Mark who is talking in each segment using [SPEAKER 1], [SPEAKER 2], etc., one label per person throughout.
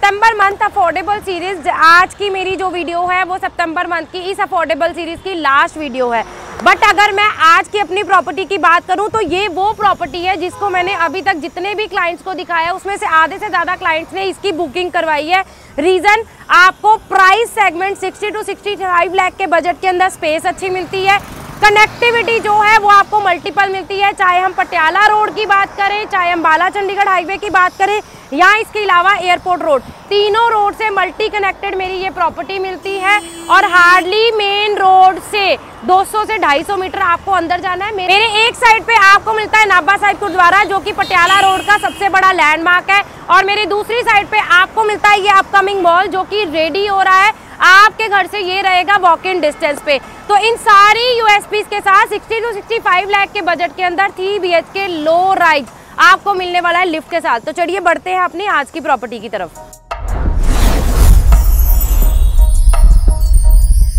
[SPEAKER 1] सितंबर month affordable series, आज की मेरी जो वीडियो है वो सितंबर मंथ की इस अफोर्डेबल सीरीज की लास्ट वीडियो है। बट अगर मैं आज की अपनी प्रॉपर्टी की बात करूं तो ये वो प्रॉपर्टी है जिसको मैंने अभी तक जितने भी क्लाइंट्स को दिखाया उसमें से आधे से ज़्यादा क्लाइंट्स ने इसकी बुकिंग करवाई है। रीज़न, आपको प्राइस सेगमेंट 60 to 65 लाख के बजट के अंदर स्पेस अच्छी मिलती है, कनेक्टिविटी जो है वो आपको मल्टीपल मिलती है, चाहे हम पटियाला रोड की बात करें, चाहे हम बाला चंडीगढ़ हाईवे की बात करें या इसके अलावा एयरपोर्ट रोड, तीनों रोड से मल्टी कनेक्टेड मेरी ये प्रॉपर्टी मिलती है। और हार्डली मेन रोड से 200 से 250 मीटर आपको अंदर जाना है। मेरे एक साइड पे आपको मिलता है नाभा साहिब गुरुद्वारा जो कि पटियाला रोड का सबसे बड़ा लैंडमार्क है, और मेरी दूसरी साइड पे आपको मिलता है ये अपकमिंग मॉल जो कि रेडी हो रहा है, आपके घर से ये रहेगा वॉक इन डिस्टेंस पे। तो इन सारी यूएसपीज के साथ 60 to 65 लाख के बजट के अंदर 3 BHK लो राइज आपको मिलने वाला है लिफ्ट के साथ। तो चलिए बढ़ते हैं अपनी आज की प्रॉपर्टी की तरफ।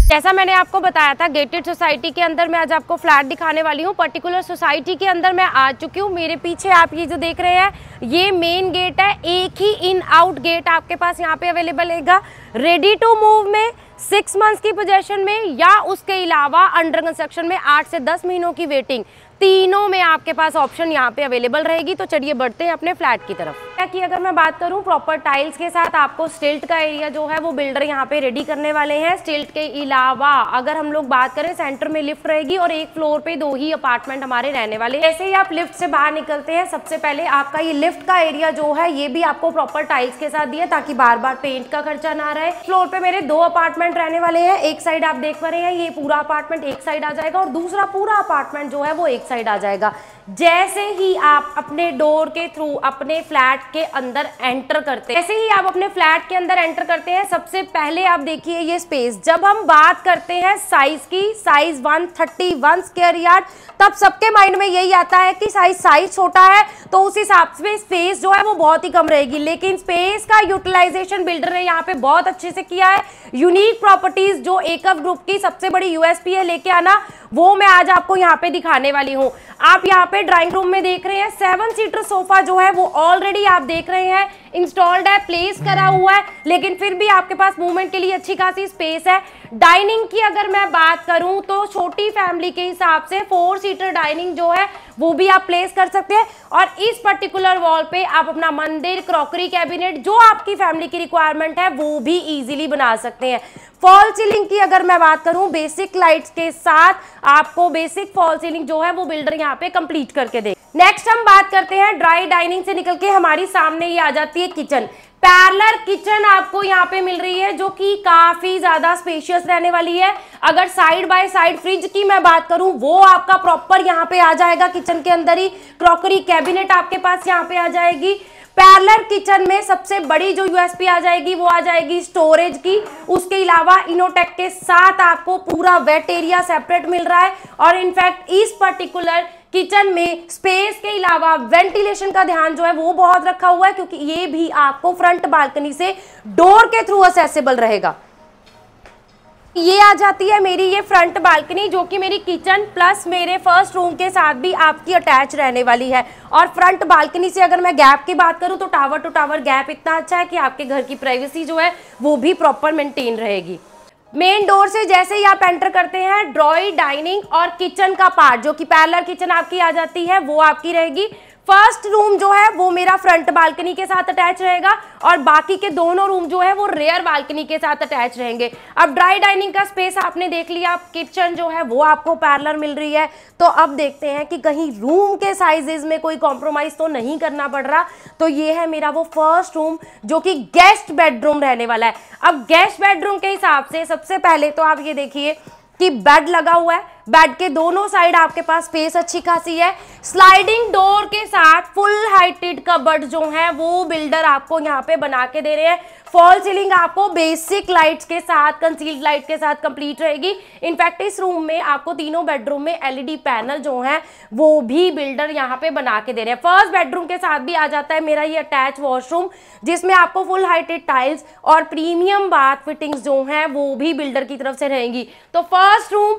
[SPEAKER 1] जैसा मैंने आपको बताया था, गेटेड सोसाइटी के अंदर मैं आज आपको फ्लैट दिखाने वाली हूँ। पर्टिकुलर सोसाइटी के अंदर मैं आ चुकी हूँ। मेरे पीछे आप ये जो देख रहे हैं ये मेन गेट है, एक ही इन आउट गेट आपके पास यहाँ पे अवेलेबल रहेगा। रेडी टू मूव में 6 मंथ्स की पोजेशन में या उसके अलावा अंडर कंस्ट्रक्शन में 8 से 10 महीनों की वेटिंग, तीनों में आपके पास ऑप्शन यहाँ पे अवेलेबल रहेगी। तो चलिए बढ़ते हैं अपने फ्लैट की तरफ। कि अगर मैं बात करूँ प्रॉपर टाइल्स के साथ आपको स्टिल्ट का एरिया जो है वो बिल्डर यहाँ पे रेडी करने वाले हैं। स्टिल्ट के अलावा अगर हम लोग बात करें सेंटर में लिफ्ट रहेगी और एक फ्लोर पे 2 ही अपार्टमेंट हमारे रहने वाले। जैसे ही आप लिफ्ट से बाहर निकलते हैं सबसे पहले आपका ये लिफ्ट का एरिया जो है ये भी आपको प्रॉपर टाइल्स के साथ दिया ताकि बार बार पेंट का खर्चा ना रहे। फ्लोर पे मेरे 2 अपार्टमेंट रहने वाले हैं। एक साइड आप देख पा रहे हैं ये पूरा अपार्टमेंट एक साइड आ जाएगा और दूसरा पूरा अपार्टमेंट जो है वो एक साइड आ जाएगा। जैसे ही आप अपने डोर के थ्रू अपने फ्लैट के अंदर एंटर करते हैं, जैसे ही आप अपने फ्लैट के अंदर एंटर करते हैं सबसे पहले आप देखिए ये स्पेस। जब हम बात करते हैं साइज की, साइज 131 स्क्वायर यार्ड, तब सबके माइंड में यही आता है कि साइज छोटा है तो उस हिसाब से स्पेस जो है वो बहुत ही कम रहेगी। लेकिन स्पेस का यूटिलाइजेशन बिल्डर ने यहाँ पे बहुत अच्छे से किया है। यूनिक प्रॉपर्टीज जो एकव ग्रुप की सबसे बड़ी यूएसपी है लेके आना, वो मैं आज आपको यहाँ पे दिखाने वाली हूँ। आप यहाँ पे ड्राइंग रूम में देख रहे हैं 7 सीटर सोफा जो है वो ऑलरेडी आप देख रहे हैं इंस्टॉल्ड है, प्लेस करा हुआ है, लेकिन फिर भी आपके पास मूवमेंट के लिए अच्छी खासी स्पेस है। डाइनिंग की अगर मैं बात करूं तो छोटी फैमिली के हिसाब से 4 सीटर डाइनिंग जो है वो भी आप प्लेस कर सकते हैं। और इस पर्टिकुलर वॉल पे आप अपना मंदिर, क्रॉकरी कैबिनेट जो आपकी फैमिली की रिक्वायरमेंट है वो भी इजीली बना सकते हैं। फॉल सीलिंग की अगर मैं बात करूं बेसिक लाइट्स के साथ आपको बेसिक फॉल सीलिंग जो है वो बिल्डर यहाँ पे कंप्लीट करके दे। नेक्स्ट हम बात करते हैं ड्राई डाइनिंग से निकल के हमारी सामने ही आ जाती है किचन। पैरेलल किचन आपको यहाँ पे मिल रही है जो कि काफी ज्यादा स्पेशियस रहने वाली है। अगर साइड बाय साइड फ्रिज की मैं बात करूं वो आपका प्रॉपर यहाँ पे आ जाएगा किचन के अंदर ही। क्रॉकरी कैबिनेट आपके पास यहाँ पे आ जाएगी। पैरेलल किचन में सबसे बड़ी जो यूएसपी आ जाएगी वो आ जाएगी स्टोरेज की। उसके अलावा इनोटेक के साथ आपको पूरा वेट एरिया सेपरेट मिल रहा है। और इनफैक्ट इस पर्टिकुलर किचन में स्पेस के अलावा वेंटिलेशन का ध्यान जो है वो बहुत रखा हुआ है क्योंकि ये भी आपको फ्रंट बालकनी से डोर के थ्रू असेसिबल रहेगा। ये आ जाती है मेरी ये फ्रंट बालकनी जो कि मेरी किचन प्लस मेरे फर्स्ट रूम के साथ भी आपकी अटैच रहने वाली है। और फ्रंट बालकनी से अगर मैं गैप की बात करूं तो टावर टू टावर गैप इतना अच्छा है कि आपके घर की प्राइवेसी जो है वो भी प्रॉपर मेंटेन रहेगी। मेन डोर से जैसे ही आप एंटर करते हैं ड्रॉई डाइनिंग और किचन का पार्ट जो कि पैरेलल किचन आपकी आ जाती है वो आपकी रहेगी। फर्स्ट रूम जो है वो मेरा फ्रंट बालकनी के साथ अटैच रहेगा और बाकी के दोनों रूम जो है वो रेयर बालकनी के साथ अटैच रहेंगे। अब ड्राई डाइनिंग का स्पेस आपने देख लिया, किचन जो है वो आपको पैरेलल मिल रही है। तो अब देखते हैं कि कहीं रूम के साइजेस में कोई कॉम्प्रोमाइज तो नहीं करना पड़ रहा। तो ये है मेरा वो फर्स्ट रूम जो कि गेस्ट बेडरूम रहने वाला है। अब गेस्ट बेडरूम के हिसाब से सबसे पहले तो आप ये देखिए कि बेड लगा हुआ है। बेड के दोनों साइड आपके पास स्पेस अच्छी खासी है। स्लाइडिंग डोर के साथ फुल हाइटेड कबर्ड जो है वो बिल्डर आपको यहाँ पे बना के दे रहे हैं। फॉल सीलिंग आपको बेसिक लाइट्स के साथ, कंसील्ड लाइट के साथ कंप्लीट रहेगी। इनफैक्ट इस रूम में आपको तीनों बेडरूम में एलईडी पैनल जो है वो भी बिल्डर यहाँ पे बना के दे रहे हैं। फर्स्ट बेडरूम के साथ भी आ जाता है मेरा ये अटैच वॉशरूम जिसमें आपको फुल हाइटेड टाइल्स और प्रीमियम बाथ फिटिंग्स जो हैं वो भी बिल्डर की तरफ से रहेंगी। तो फर्स्ट रूम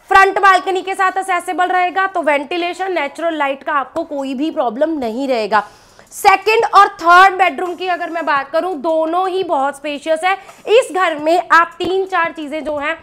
[SPEAKER 1] फ्रंट बालकनी के साथ असेसिबल रहेगा तो वेंटिलेशन, नेचुरल लाइट का आपको कोई भी प्रॉब्लम नहीं रहेगा। सेकंड और थर्ड बेडरूम की अगर मैं बात करूं, दोनों ही बहुत स्पेशियस है। इस घर में आप 3-4 चीजें जो हैं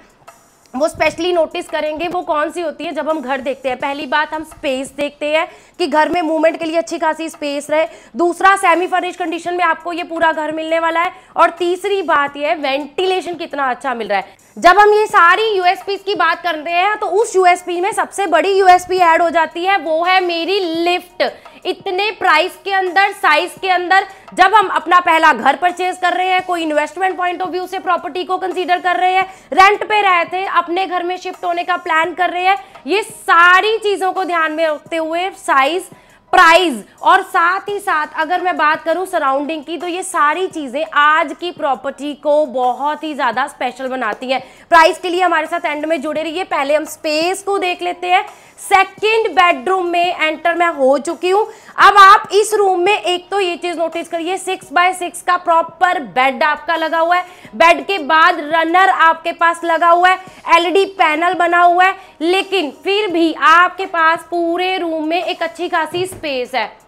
[SPEAKER 1] वो स्पेशली नोटिस करेंगे। वो कौन सी होती है जब हम घर देखते हैं? पहली बात, हम स्पेस देखते हैं कि घर में मूवमेंट के लिए अच्छी खासी स्पेस रहे। दूसरा, सेमी फर्निश कंडीशन में आपको ये पूरा घर मिलने वाला है। और तीसरी बात ये है, वेंटिलेशन कितना अच्छा मिल रहा है। जब हम ये सारी यूएसपी की बात कर रहे हैं तो उस यूएसपी में सबसे बड़ी यूएसपी ऐड हो जाती है, वो है मेरी लिफ्ट। इतने प्राइस के अंदर, साइज के अंदर, जब हम अपना पहला घर परचेज कर रहे हैं, कोई इन्वेस्टमेंट पॉइंट ऑफ व्यू से प्रॉपर्टी को कंसीडर कर रहे हैं, रेंट पे रहे थे, अपने घर में शिफ्ट होने का प्लान कर रहे हैं, ये सारी चीजों को ध्यान में रखते हुए साइज, प्राइस और साथ ही साथ अगर मैं बात करूं सराउंडिंग की, तो ये सारी चीजें आज की प्रॉपर्टी को बहुत ही ज्यादा स्पेशल बनाती हैं। प्राइस के लिए हमारे साथ एंड में जुड़े रहिए। पहले हम स्पेस को देख लेते हैं। सेकंड बेडरूम में एंटर मैं हो चुकी हूं। अब आप इस रूम में एक तो ये चीज नोटिस करिए, 6x6 का प्रॉपर बेड आपका लगा हुआ है। बेड के बाद रनर आपके पास लगा हुआ है, एलईडी पैनल बना हुआ है, लेकिन फिर भी आपके पास पूरे रूम में एक अच्छी खासी स्पेस है।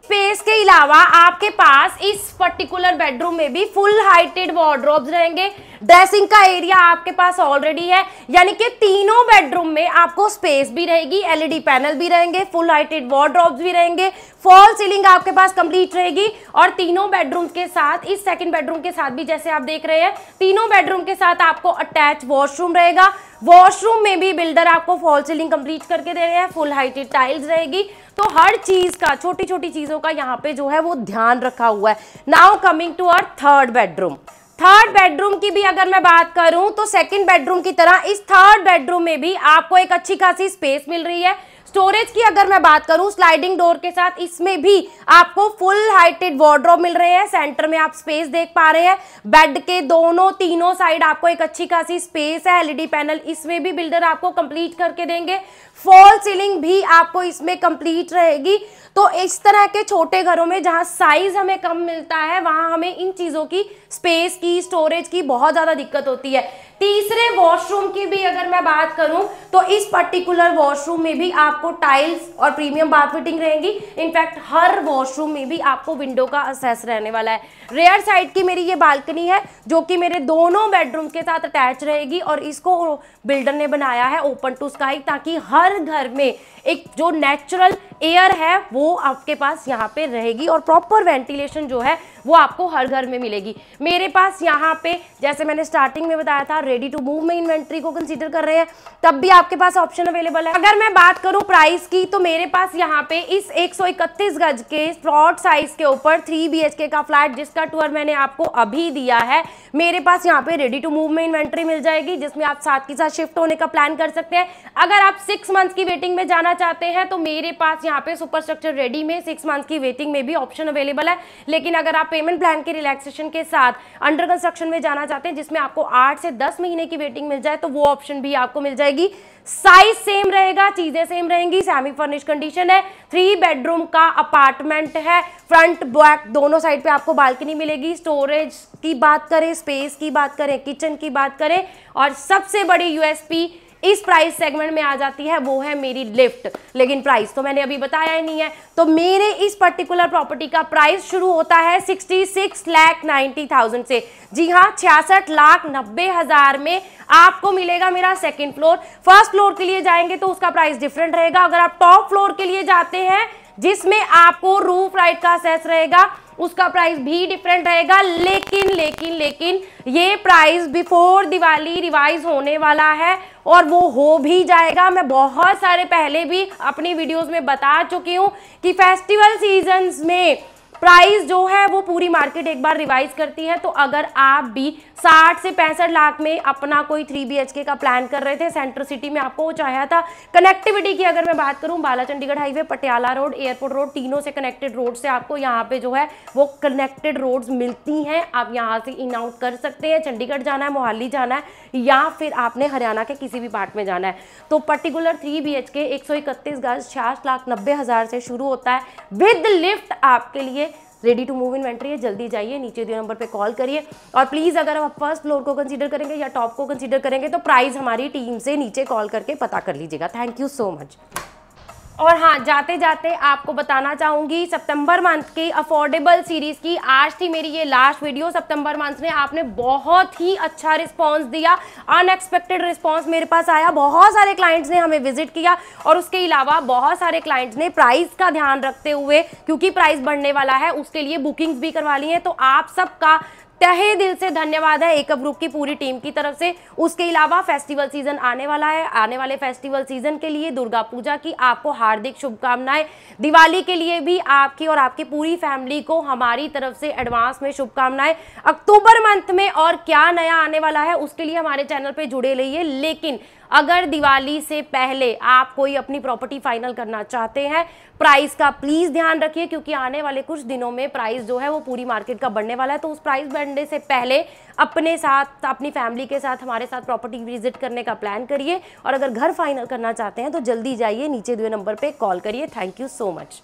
[SPEAKER 1] स्पेस के अलावा आपके पास इस पर्टिकुलर बेडरूम में भी फुल हाइटेड वार्डरोब्स रहेंगे। ड्रेसिंग का एरिया आपके पास ऑलरेडी है, यानी कि तीनों बेडरूम में आपको स्पेस भी रहेगी, एलईडी पैनल भी रहेंगे, फुल हाइटेड वार्डरोब्स भी रहेंगे, फॉल सीलिंग आपके पास कंप्लीट रहेगी। और तीनों बेडरूम के साथ, इस सेकंड बेडरूम के साथ भी जैसे आप देख रहे हैं, तीनों बेडरूम के साथ आपको अटैच वॉशरूम रहेगा। वॉशरूम में भी बिल्डर आपको फॉल सीलिंग कंप्लीट करके दे रहे हैं, फुल हाइटेड टाइल्स रहेगी। तो हर चीज का, छोटी छोटी चीजों का यहाँ पे जो है वो ध्यान रखा हुआ है। Now coming to our third bedroom. Third bedroom की भी अगर मैं बात करूं तो सेकंड बेडरूम की तरह इस थर्ड बेडरूम में भी आपको एक अच्छी खासी स्पेस मिल रही है। स्टोरेज की अगर मैं बात करूं, स्लाइडिंग डोर के साथ इसमें भी आपको फुल हाइटेड वार्डरोब मिल रहे हैं। सेंटर में आप स्पेस देख पा रहे हैं। बेड के दोनों तीनों साइड आपको एक अच्छी खासी स्पेस है। एलईडी पैनल इसमें भी बिल्डर आपको कंप्लीट करके देंगे। फॉल सीलिंग भी आपको इसमें कंप्लीट रहेगी। तो इस तरह के छोटे घरों में जहां साइज हमें कम मिलता है, वहां हमें इन चीजों की, स्पेस की, स्टोरेज की बहुत ज्यादा दिक्कत होती है। तीसरे वॉशरूम की भी अगर मैं बात करूं तो इस पर्टिकुलर वॉशरूम में भी आपको टाइल्स और प्रीमियम बाथ फिटिंग रहेंगी। इनफैक्ट हर वॉशरूम में भी आपको विंडो का एक्सेस रहने वाला है। रेयर साइड की मेरी ये बालकनी है जो कि मेरे दोनों बेडरूम के साथ अटैच रहेगी और इसको बिल्डर ने बनाया है ओपन टू स्काई, ताकि हर घर में एक जो नेचुरल एयर है वो आपके पास यहाँ पे रहेगी और प्रॉपर वेंटिलेशन जो है वो आपको हर घर में मिलेगी। मेरे पास यहाँ पे, जैसे मैंने स्टार्टिंग में बताया था, रेडी टू मूव में इन्वेंट्री को कंसीडर कर रहे हैं, तब भी आपके पास ऑप्शन अवेलेबल है। अगर मैं बात करूँ प्राइस की, तो मेरे पास यहाँ पे इस 131 गज के प्लॉट साइज के ऊपर 3 BHK का फ्लैट, जिसका टूर मैंने आपको अभी दिया है, मेरे पास यहाँ पे रेडी टू मूव में इन्वेंट्री मिल जाएगी, जिसमें आप साथ के साथ शिफ्ट होने का प्लान कर सकते हैं। अगर आप 6 मंथ्स की वेटिंग में जाना चाहते हैं तो मेरे पास यहाँ पे सुपर स्ट्रक्चर रेडी में 6 मंथ्स की वेटिंग में भी ऑप्शन अवेलेबल है। लेकिन अगर आप पेमेंट प्लान के रिलैक्सेशन के साथ अंडर कंस्ट्रक्शन में जाना चाहते हैं, जिसमें आपको 8 से 10 महीने की वेटिंग मिल जाए, तो वो ऑप्शन भी आपको मिल जाएगी। साइज सेम रहेगा, चीजें सेम रहेंगी। सेमी फर्निश कंडीशन है, 3 बेडरूम का अपार्टमेंट है। फ्रंट बैक दोनों साइड पे आपको बालकनी मिलेगी। स्टोरेज की बात करें, स्पेस की बात करें, किचन की बात करें, और सबसे बड़ी यूएसपी इस प्राइस सेगमेंट में आ जाती है, वो है मेरी लिफ्ट। लेकिन प्राइस तो मैंने अभी बताया ही नहीं है। तो मेरे इस पर्टिकुलर प्रॉपर्टी का प्राइस शुरू होता है 66,90,000 से। जी हाँ, 66,90,000 में आपको मिलेगा मेरा सेकंड फ्लोर। फर्स्ट फ्लोर के लिए जाएंगे तो उसका प्राइस डिफरेंट रहेगा। अगर आप टॉप फ्लोर के लिए जाते हैं, जिसमें आपको रूफ राइट का एक्सेस रहेगा, उसका प्राइस भी डिफरेंट रहेगा। लेकिन ये प्राइस बिफोर दिवाली रिवाइज होने वाला है और वो हो भी जाएगा। मैं बहुत सारे पहले भी अपनी वीडियोस में बता चुकी हूँ कि फेस्टिवल सीजन्स में प्राइस जो है वो पूरी मार्केट एक बार रिवाइज करती है। तो अगर आप भी 60 से 65 लाख में अपना कोई 3 BHK का प्लान कर रहे थे, सेंटर सिटी में आपको वो चाहा था। कनेक्टिविटी की अगर मैं बात करूं, बाला Chandigarh highway, Patiala road, airport road, तीनों से कनेक्टेड रोड से आपको यहाँ पे जो है वो कनेक्टेड रोड्स मिलती हैं। आप यहाँ से इन आउट कर सकते हैं। चंडीगढ़ जाना है, मोहाली जाना है, या फिर आपने हरियाणा के किसी भी पार्ट में जाना है, तो पर्टिकुलर 3 BHK 131 गज 66,90,000 से शुरू होता है विद लिफ्ट। आपके लिए रेडी टू मूव इन्वेंट्री है। जल्दी जाइए, नीचे दिए नंबर पे कॉल करिए। और प्लीज़ अगर आप फर्स्ट फ्लोर को कंसीडर करेंगे या टॉप को कंसीडर करेंगे तो प्राइस हमारी टीम से नीचे कॉल करके पता कर लीजिएगा। Thank you so much. और हाँ, जाते जाते आपको बताना चाहूंगी सितंबर मंथ की अफोर्डेबल सीरीज की आज थी मेरी ये लास्ट वीडियो। सितंबर मंथ में आपने बहुत ही अच्छा रिस्पांस दिया, अनएक्सपेक्टेड रिस्पांस मेरे पास आया, बहुत सारे क्लाइंट्स ने हमें विजिट किया और उसके अलावा बहुत सारे क्लाइंट्स ने प्राइस का ध्यान रखते हुए, क्योंकि प्राइस बढ़ने वाला है, उसके लिए बुकिंग्स भी करवा ली है। तो आप सबका तहे दिल से धन्यवाद है एकअप ग्रुप की पूरी टीम की तरफ से। उसके अलावा फेस्टिवल सीजन आने वाला है, आने वाले फेस्टिवल सीजन के लिए दुर्गा पूजा की आपको हार्दिक शुभकामनाएं। दिवाली के लिए भी आपकी और आपकी पूरी फैमिली को हमारी तरफ से एडवांस में शुभकामनाएं। अक्टूबर मंथ में और क्या नया आने वाला है उसके लिए हमारे चैनल पे जुड़े रहिए। लेकिन अगर दिवाली से पहले आप कोई अपनी प्रॉपर्टी फाइनल करना चाहते हैं, प्राइस का प्लीज ध्यान रखिए, क्योंकि आने वाले कुछ दिनों में प्राइस जो है वो पूरी मार्केट का बढ़ने वाला है। तो उस प्राइस बढ़ने से पहले अपने साथ, अपनी फैमिली के साथ हमारे साथ प्रॉपर्टी विजिट करने का प्लान करिए। और अगर घर फाइनल करना चाहते हैं तो जल्दी जाइए, नीचे दिए नंबर पे कॉल करिए। Thank you so much.